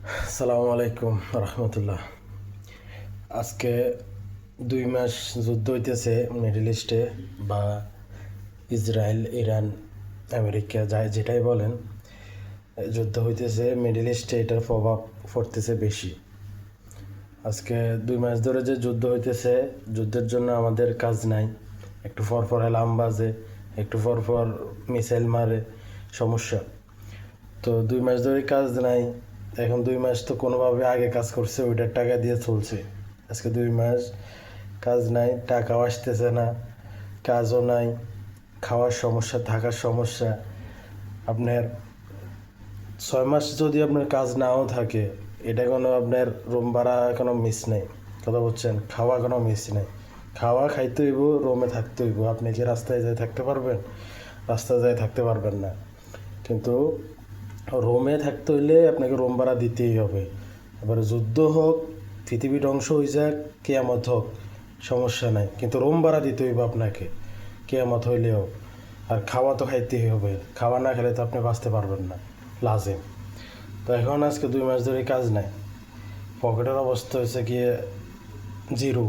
আসসালামু আলাইকুম রহমতুল্লাহ। আজকে 2 মাস যুদ্ধ হইতেছে মিডল ইস্টে, বা ইসরায়েল, ইরান, আমেরিকা, যাই যেটাই বলেন, যুদ্ধ হইতেছে মিডল ইস্টে। এটার প্রভাব পড়তেছে বেশি। আজকে 2 মাস ধরে যে যুদ্ধ হইতেছে, যুদ্ধের জন্য আমাদের কাজ নাই। একটু পর পর অ্যালার্ম বাজে, একটু পর পর মিসাইল মারে, সমস্যা। তো 2 মাস ধরে কাজ নাই। এখন 2 মাস তো কোনোভাবে আগে কাজ করছে, ওইটার টাকা দিয়ে চলছে। আজকে 2 মাস কাজ নাই, টাকাও আসতেছে না, কাজও নাই, খাওয়ার সমস্যা, থাকার সমস্যা। আপনার 6 মাস যদি আপনার কাজ নাও থাকে, এটা কোনো আপনার রুম ভাড়া কোনো মিস নেই, কথা বলছেন, খাওয়া কোনো মিস নেই। খাওয়া খাইতে হইব, রুমে থাকতে হইব। আপনি কি রাস্তায় যেয়ে থাকতে পারবেন? রাস্তায় যেয়ে থাকতে পারবেন না। কিন্তু রোমে থাকতে হইলে আপনাকে রুম ভাড়া দিতেই হবে। এবারে যুদ্ধ হোক, পৃথিবী ধ্বংস হয়ে যাক, কেয়ামত হোক, সমস্যা নাই, কিন্তু রুম ভাড়া দিতে হইব আপনাকে, কেয়ামত হইলেও। আর খাওয়া তো খাইতেই হবে, খাওয়া না খেলে তো আপনি বাঁচতে পারবেন না, লাজিম। তো এখন আজকে 2 মাস ধরে কাজ নাই। পকেটের অবস্থা হয়েছে গিয়ে জিরো।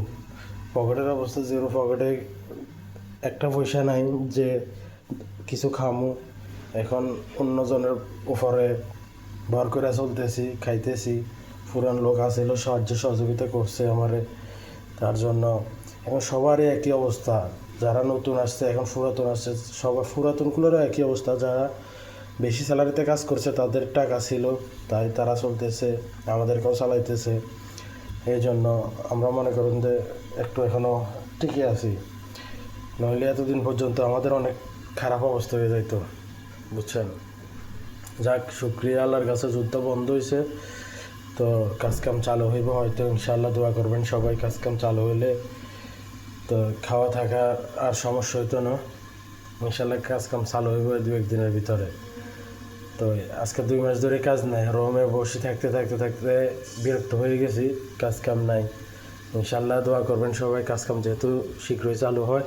পকেটের অবস্থা জিরো, পকেটে একটা পয়সা নাই যে কিছু খামু। এখন অন্যজনের উপরে ভর করে চলতেছি, খাইতেছি। পুরান লোক আসছিল, সাহায্য সহযোগিতা করছে আমারে, তার জন্য এখন সবারই একই অবস্থা। যারা নতুন আসছে, এখন পুরাতন আসছে, সবার পুরাতনগুলোরও একই অবস্থা। যারা বেশি স্যালারিতে কাজ করছে, তাদের টাকা ছিল, তাই তারা চলতেছে, আমাদেরকেও চালাইতেছে। এই জন্য আমরা মনে করুন যে একটু এখনও টিকে আছি। নইলে এতদিন পর্যন্ত আমাদের অনেক খারাপ অবস্থা হয়ে যাইতো, বুঝছেন। যাক, শুক্রিয়া আল্লাহর কাছে, যুদ্ধ বন্ধ হয়েছে। তো কাজকাম চালু হইব হয়তো, ইনশাআল্লাহ দোয়া করবেন সবাই। কাজকাম চালু হইলে তো খাওয়া থাকা আর সমস্যা হইতো না। ইনশাআল্লাহ কাজকাম চালু হইব 2-1 দিনের ভিতরে। তো আজকে 2 মাস ধরে কাজ নাই, রোমে বসে থাকতে থাকতে থাকতে বিরক্ত হয়ে গেছি, কাজকাম নাই। ইনশাআল্লাহ দোয়া করবেন সবাই, কাজকাম যেহেতু শীঘ্রই চালু হয়।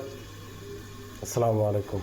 আসসালামু আলাইকুম।